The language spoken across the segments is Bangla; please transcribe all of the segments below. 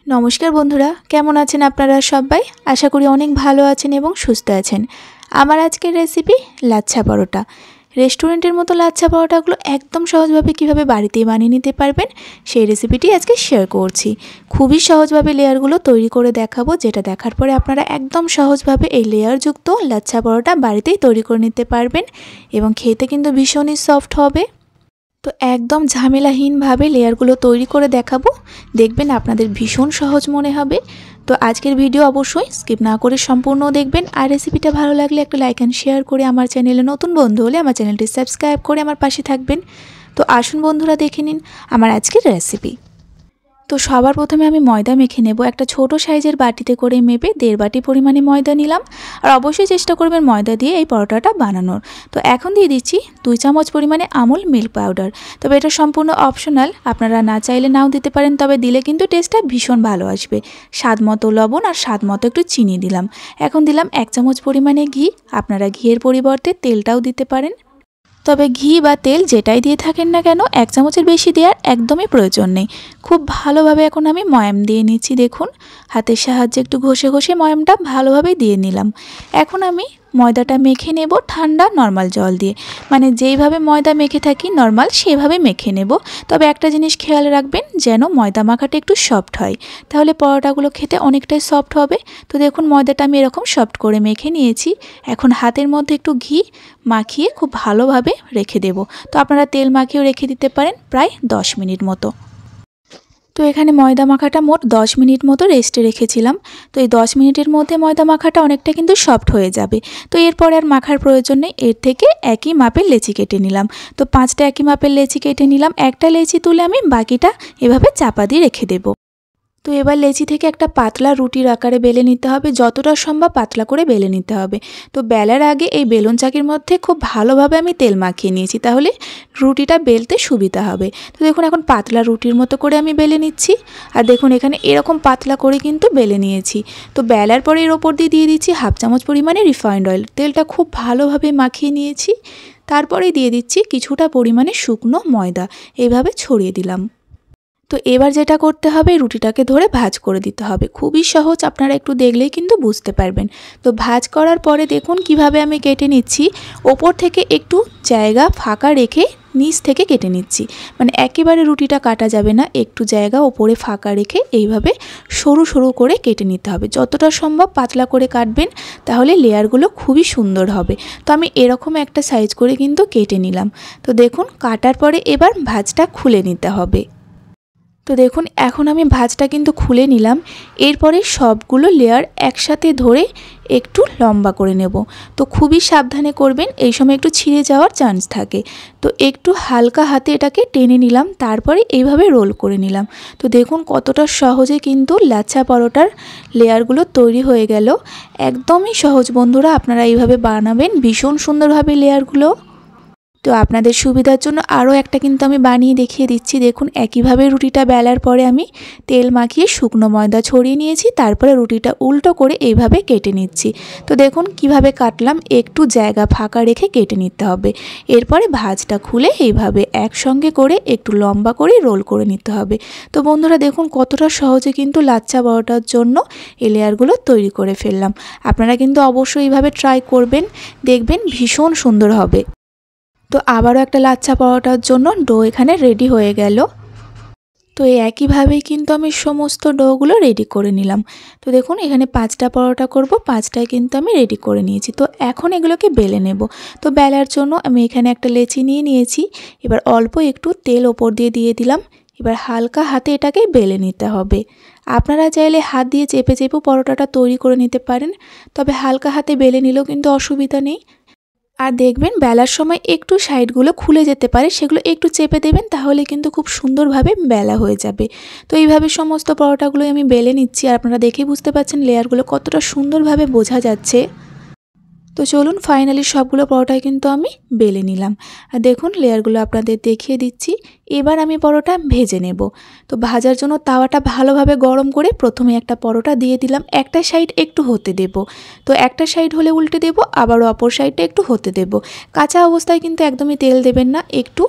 নমস্কার বন্ধুরা, কেমন আছেন আপনারা সবাই? আশা করি অনেক ভালো আছেন এবং সুস্থ আছেন। আমার আজকের রেসিপি লাচ্ছা পরোটা। রেস্টুরেন্টের মতো লাচ্ছা পরোটাগুলো একদম সহজভাবে কিভাবে বাড়িতেই বানিয়ে নিতে পারবেন সেই রেসিপিটি আজকে শেয়ার করছি। খুবই সহজভাবে লেয়ারগুলো তৈরি করে দেখাবো, যেটা দেখার পরে আপনারা একদম সহজভাবে এই লেয়ারযুক্ত লাচ্ছা পরোটা বাড়িতেই তৈরি করে নিতে পারবেন এবং খেতে কিন্তু ভীষণই সফট হবে। তো একদম ঝামেলাহীনভাবে লেয়ারগুলো তৈরি করে দেখাবো, দেখবেন আপনাদের ভীষণ সহজ মনে হবে। তো আজকের ভিডিও অবশ্যই স্কিপ না করে সম্পূর্ণ দেখবেন। আর রেসিপিটা ভালো লাগলে একটা লাইক অ্যান্ড শেয়ার করে, আমার চ্যানেলে নতুন বন্ধু হলে আমার চ্যানেলটি সাবস্ক্রাইব করে আমার পাশে থাকবেন। তো আসুন বন্ধুরা, দেখে নিন আমার আজকের রেসিপি। তো সবার প্রথমে আমি ময়দা মেখে নেব। একটা ছোট সাইজের বাটিতে করে মেপে 1.5 বাটি পরিমাণে ময়দা নিলাম। আর অবশ্যই চেষ্টা করবেন ময়দা দিয়ে এই পরোটাটা বানানোর। তো এখন দিয়ে দিচ্ছি 2 চামচ পরিমাণে আমুল মিল্ক পাউডার। তবে এটা সম্পূর্ণ অপশনাল, আপনারা না চাইলে নাও দিতে পারেন, তবে দিলে কিন্তু টেস্টটা ভীষণ ভালো আসবে। স্বাদ মতো লবণ আর স্বাদ মতো একটু চিনি দিলাম। এখন দিলাম 1 চামচ পরিমাণে ঘি। আপনারা ঘিয়ের পরিবর্তে তেলটাও দিতে পারেন, তবে ঘি বা তেল যেটাই দিয়ে থাকেন না কেন 1 চামচের বেশি দেওয়ার একদমই প্রয়োজন নেই। খুব ভালোভাবে এখন আমি ময়াম দিয়ে নিচ্ছি। দেখুন, হাতের সাহায্যে একটু ঘষে ঘষে ময়ামটা ভালোভাবে দিয়ে নিলাম। এখন আমি ময়দাটা মেখে নেব ঠান্ডা নর্মাল জল দিয়ে, মানে যেইভাবে ময়দা মেখে থাকি নর্মাল সেভাবে মেখে নেব। তবে একটা জিনিস খেয়াল রাখবেন, যেন ময়দা মাখাটা একটু সফট হয়, তাহলে পরোটাগুলো খেতে অনেকটাই সফট হবে। তো দেখুন, ময়দাটা আমি এরকম সফট করে মেখে নিয়েছি। এখন হাতের মধ্যে একটু ঘি মাখিয়ে খুব ভালোভাবে রেখে দেব। তো আপনারা তেল মাখিয়েও রেখে দিতে পারেন প্রায় 10 মিনিট মতো। তো এখানে ময়দা মাখাটা মোট 10 মিনিট মতো রেস্টে রেখেছিলাম। তো এই 10 মিনিটের মধ্যে ময়দা মাখাটা অনেকটা কিন্তু সফট হয়ে যাবে। তো এরপরে আর মাখার প্রয়োজন নেই। এর থেকে একই মাপের লেচি কেটে নিলাম। তো 5টা একই মাপের লেচি কেটে নিলাম। একটা লেচি তুলে আমি বাকিটা এভাবে চাপা দিয়ে রেখে দেব। তো এবার লেচি থেকে একটা পাতলা রুটির আকারে বেলে নিতে হবে, যতটা সম্ভব পাতলা করে বেলে নিতে হবে। তো বেলার আগে এই বেলুন চাকির মধ্যে খুব ভালোভাবে আমি তেল মাখিয়ে নিয়েছি, তাহলে রুটিটা বেলতে সুবিধা হবে। তো দেখুন, এখন পাতলা রুটির মতো করে আমি বেলে নিচ্ছি। আর দেখুন, এখানে এরকম পাতলা করে কিন্তু বেলে নিয়েছি। তো বেলার পরে এর ওপর দিয়ে দিচ্ছি 1/2 চামচ পরিমাণে রিফাইন্ড অয়েল। তেলটা খুব ভালোভাবে মাখিয়ে নিয়েছি। তারপরে দিয়ে দিচ্ছি কিছুটা পরিমাণে শুকনো ময়দা, এইভাবে ছড়িয়ে দিলাম। তো এবার যেটা করতে হবে, রুটিটাকে ধরে ভাঁজ করে দিতে হবে। খুবই সহজ, আপনারা একটু দেখলেই কিন্তু বুঝতে পারবেন। তো ভাঁজ করার পরে দেখুন কিভাবে আমি কেটে নিচ্ছি। ওপর থেকে একটু জায়গা ফাঁকা রেখে নিচ থেকে কেটে নিচ্ছি, মানে একেবারে রুটিটা কাটা যাবে না, একটু জায়গা ওপরে ফাঁকা রেখে এইভাবে সরু সরু করে কেটে নিতে হবে। যতটা সম্ভব পাতলা করে কাটবেন, তাহলে লেয়ারগুলো খুবই সুন্দর হবে। তো আমি এরকম একটা সাইজ করে কিন্তু কেটে নিলাম। তো দেখুন, কাটার পরে এবার ভাঁজটা খুলে নিতে হবে। তো দেখুন, এখন আমি ভাঁজটা কিন্তু খুলে নিলাম। এরপরে সবগুলো লেয়ার একসাথে ধরে একটু লম্বা করে নেব। তো খুবই সাবধানে করবেন, এই সময় একটু ছিঁড়ে যাওয়ার চান্স থাকে। তো একটু হালকা হাতে এটাকে টেনে নিলাম, তারপরে এইভাবে রোল করে নিলাম। তো দেখুন কতটা সহজে কিন্তু লাচ্ছা পরোটার লেয়ারগুলো তৈরি হয়ে গেল। একদমই সহজ বন্ধুরা, আপনারা এইভাবে বানাবেন, ভীষণ সুন্দরভাবে লেয়ারগুলো। তো আপনাদের সুবিধার জন্য আরও একটা কিন্তু আমি বানিয়ে দেখিয়ে দিচ্ছি। দেখুন, একইভাবে রুটিটা বেলার পরে আমি তেল মাখিয়ে শুকনো ময়দা ছড়িয়ে নিয়েছি, তারপরে রুটিটা উল্টো করে এইভাবে কেটে নিচ্ছি। তো দেখুন কিভাবে কাটলাম, একটু জায়গা ফাঁকা রেখে কেটে নিতে হবে। এরপরে ভাঁজটা খুলে এইভাবে একসঙ্গে করে একটু লম্বা করে রোল করে নিতে হবে। তো বন্ধুরা দেখুন কতটা সহজে কিন্তু লাচ্ছা পরোটার জন্য এই লেয়ারগুলো তৈরি করে ফেললাম। আপনারা কিন্তু অবশ্যই এইভাবে ট্রাই করবেন, দেখবেন ভীষণ সুন্দর হবে। তো আবারও একটা লাচ্ছা পরোটার জন্য ডো এখানে রেডি হয়ে গেল। তো এই একইভাবেই কিন্তু আমি সমস্ত ডোগুলো রেডি করে নিলাম। তো দেখুন, এখানে 5টা পরোটা করব, 5টাই কিন্তু আমি রেডি করে নিয়েছি। তো এখন এগুলোকে বেলে নেব। তো বেলার জন্য আমি এখানে একটা লেচি নিয়ে নিয়েছি। এবার অল্প একটু তেল ওপর দিয়ে দিলাম। এবার হালকা হাতে এটাকে বেলে নিতে হবে। আপনারা চাইলে হাত দিয়ে চেপে চেপেও পরোটাটা তৈরি করে নিতে পারেন, তবে হালকা হাতে বেলে নিলেও কিন্তু অসুবিধা নেই। আর দেখবেন বেলার সময় একটু সাইডগুলো খুলে যেতে পারে, সেগুলো একটু চেপে দেবেন, তাহলে কিন্তু খুব সুন্দরভাবে বেলা হয়ে যাবে। তো এইভাবে সমস্ত পরোটাগুলোই আমি বেলে নিচ্ছি। আর আপনারা দেখেই বুঝতে পারছেন লেয়ারগুলো কতটা সুন্দরভাবে বোঝা যাচ্ছে। তো চলুন, ফাইনালি সবগুলো পরোটাই কিন্তু আমি বেলে নিলাম। আর দেখুন লেয়ারগুলো আপনাদের দেখিয়ে দিচ্ছি। এবার আমি পরোটা ভেজে নেব। তো ভাজার জন্য তাওয়াটা ভালোভাবে গরম করে প্রথমে একটা পরোটা দিয়ে দিলাম। একটা সাইড একটু হতে দেব। তো একটা সাইড হলে উল্টে দেব, আবারও অপর সাইডটা একটু হতে দেব। কাঁচা অবস্থায় কিন্তু একদমই তেল দেবেন না, একটু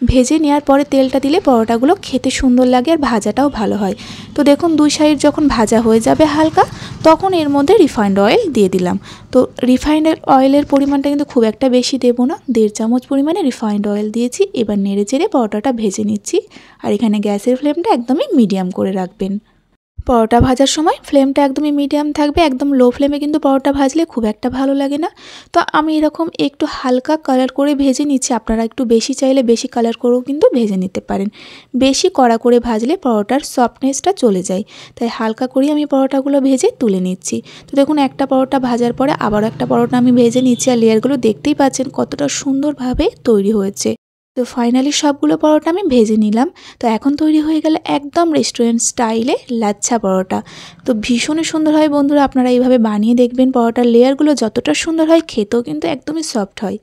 ভেজে নেওয়ার পরে তেলটা দিলে পরোটাগুলো খেতে সুন্দর লাগে আর ভাজাটাও ভালো হয়। তো দেখুন দুই সাইড যখন ভাজা হয়ে যাবে হালকা, তখন এর মধ্যে রিফাইন্ড অয়েল দিয়ে দিলাম। তো রিফাইন্ড অয়েলের পরিমাণটা কিন্তু খুব একটা বেশি দেবো না, 1.5 চামচ পরিমাণে রিফাইন্ড অয়েল দিয়েছি। এবার নেড়ে চেড়ে পরোটাটা ভেজে নিচ্ছি। আর এখানে গ্যাসের ফ্লেমটা একদমই মিডিয়াম করে রাখবেন। পরোটা ভাজার সময় ফ্লেমটা একদমই মিডিয়াম থাকবে, একদম লো ফ্লেমে কিন্তু পরোটা ভাজলে খুব একটা ভালো লাগে না। তো আমি এরকম একটু হালকা কালার করে ভেজে নিচ্ছি, আপনারা একটু বেশি চাইলে বেশি কালার করেও কিন্তু ভেজে নিতে পারেন। বেশি কড়া করে ভাজলে পরোটার সফটনেসটা চলে যায়, তাই হালকা করেই আমি পরোটাগুলো ভেজে তুলে নিচ্ছি। তো দেখুন একটা পরোটা ভাজার পরে আবার একটা পরোটা আমি ভেজে নিচ্ছি, আর লেয়ারগুলো দেখতেই পাচ্ছেন কতটা সুন্দরভাবে তৈরি হয়েছে। তো ফাইনালি সবগুলো পরোটা আমি ভেজে নিলাম। তো এখন তৈরি হয়ে গেল একদম রেস্টুরেন্ট স্টাইলে লাচ্ছা পরোটা। তো ভীষণই সুন্দর হয় বন্ধুরা, আপনারা এইভাবে বানিয়ে দেখবেন। পরোটার লেয়ারগুলো যতটা সুন্দর হয় খেতেও কিন্তু একদমই সফট হয়।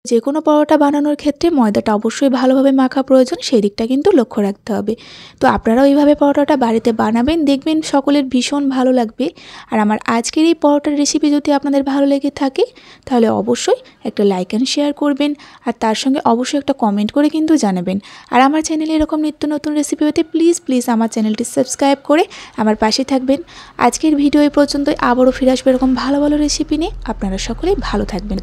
যে কোনো পরোটা বানানোর ক্ষেত্রে ময়দাটা অবশ্যই ভালোভাবে মাখা প্রয়োজন, সেই দিকটা কিন্তু লক্ষ্য রাখতে হবে। তো আপনারাও এইভাবে পরোটাটা বাড়িতে বানাবেন, দেখবেন সকলের ভীষণ ভালো লাগবে। আর আমার আজকের এই পরোটার রেসিপি যদি আপনাদের ভালো লেগে থাকে তাহলে অবশ্যই একটা লাইক অ্যান্ড শেয়ার করবেন, আর তার সঙ্গে অবশ্যই একটা কমেন্ট করে কিন্তু জানাবেন। আর আমার চ্যানেলে এরকম নিত্য নতুন রেসিপি হতে প্লিজ আমার চ্যানেলটি সাবস্ক্রাইব করে আমার পাশে থাকবেন। আজকের ভিডিও এই পর্যন্তই, আবারও ফিরে আসবে এরকম ভালো ভালো রেসিপি নিয়ে। আপনারা সকলেই ভালো থাকবেন।